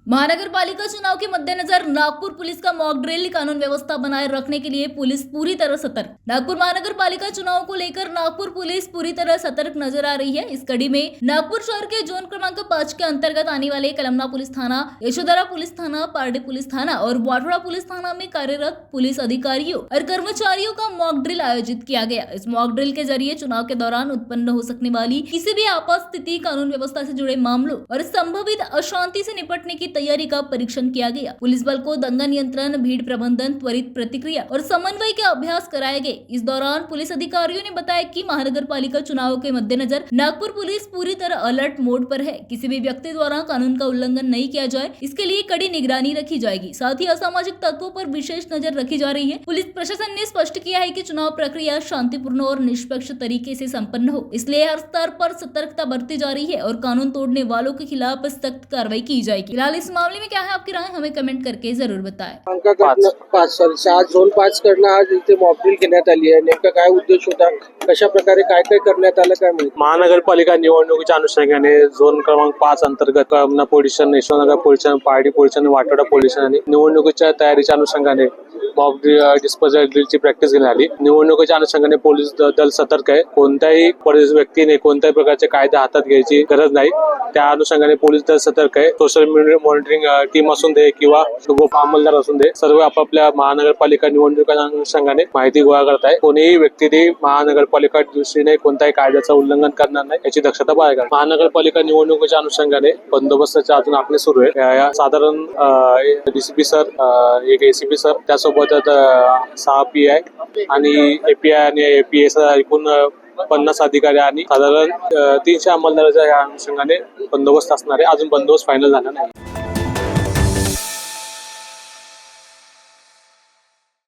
महानगर पालिका चुनाव के मद्देनजर नागपुर पुलिस का मॉक ड्रिल कानून व्यवस्था बनाए रखने के लिए पुलिस पूरी तरह सतर्क। नागपुर महानगर पालिका चुनाव को लेकर नागपुर पुलिस पूरी तरह सतर्क नजर आ रही है। इस कड़ी में नागपुर शहर के जोन क्रमांक 5 के अंतर्गत आने वाले कलमना पुलिस थाना, यशोधरा पुलिस थाना, पारडी पुलिस थाना और वाटोड़ा पुलिस थाना में कार्यरत पुलिस अधिकारियों और कर्मचारियों का मॉक ड्रिल आयोजित किया गया। इस मॉक ड्रिल के जरिए चुनाव के दौरान उत्पन्न हो सकने वाली किसी भी आपात स्थिति, कानून व्यवस्था से जुड़े मामलों और संभावित अशांति से निपटने की तैयारी का परीक्षण किया गया। पुलिस बल को दंगा नियंत्रण, भीड़ प्रबंधन, त्वरित प्रतिक्रिया और समन्वय के अभ्यास कराए गए। इस दौरान पुलिस अधिकारियों ने बताया कि महानगर पालिका चुनाव के मद्देनजर नागपुर पुलिस पूरी तरह अलर्ट मोड पर है। किसी भी व्यक्ति द्वारा कानून का उल्लंघन नहीं किया जाए, इसके लिए कड़ी निगरानी रखी जाएगी। साथ ही असामाजिक तत्वों पर विशेष नजर रखी जा रही है। पुलिस प्रशासन ने स्पष्ट किया है कि चुनाव प्रक्रिया शांतिपूर्ण और निष्पक्ष तरीके से संपन्न हो, इसलिए हर स्तर पर सतर्कता बरती जा रही है और कानून तोड़ने वालों के खिलाफ सख्त कार्रवाई की जाएगी। फिलहाल इस मामले में क्या है आपकी राय, हमें कमेंट करके जरूर बताएं। झोन 5 करणं आज इथे मॉकड्रिल घेण्यात आली आहे। नेमका काय उद्देश होता, कशा प्रकारे काय काय करण्यात आलं काय माहिती? महानगरपालिका निवडणुकीच्या अनुषंगाने झोन क्रमांक 5 अंतर्गत Kalamna police station, Yashwantnagar police station, Pardi police station, Wathoda police station आणि निवडणुकीच्या तयारीच्या अनुषंगाने मॉक डिस्पोजल ड्रिलची प्रॅक्टिस घेण्यात आली। निवडणुकीच्या अनुषंगाने पोलीस दल सतर्क आहे। कोणत्याही व्यक्तीने कोणत्याही प्रकारचे कायदे हातात घ्यायची गरज नाही, त्या अनुषंगाने पोलीस दल सतर्क आहे। सोशल मीडिया मॉनिटरिंग टीम असून दे किंवा अंमलदार असून दे, सर्व आपापल्या महानगरपालिका निवडणुकीच्या अनुषंगाने माहिती गोळा करत आहे। कोणीही व्यक्तीने महानगरपालिका दृष्टीने कोणत्याही कायद्याचं उल्लंघन करणार नाही याची दक्षता बाळगा। महानगरपालिका निवडणुकीच्या अनुषंगाने बंदोबस्ताची अजून आखणी सुरू आहे। साधारण डीसीपी सर, एक एसीपी सर, त्यासोबत 6 PI आणि API आणि APS एकूण 50 अधिकारी आणि साधारण 300 अंमलदाराच्या या अनुषंगाने बंदोबस्त असणार आहे। अजून बंदोबस्त फायनल झाला नाही।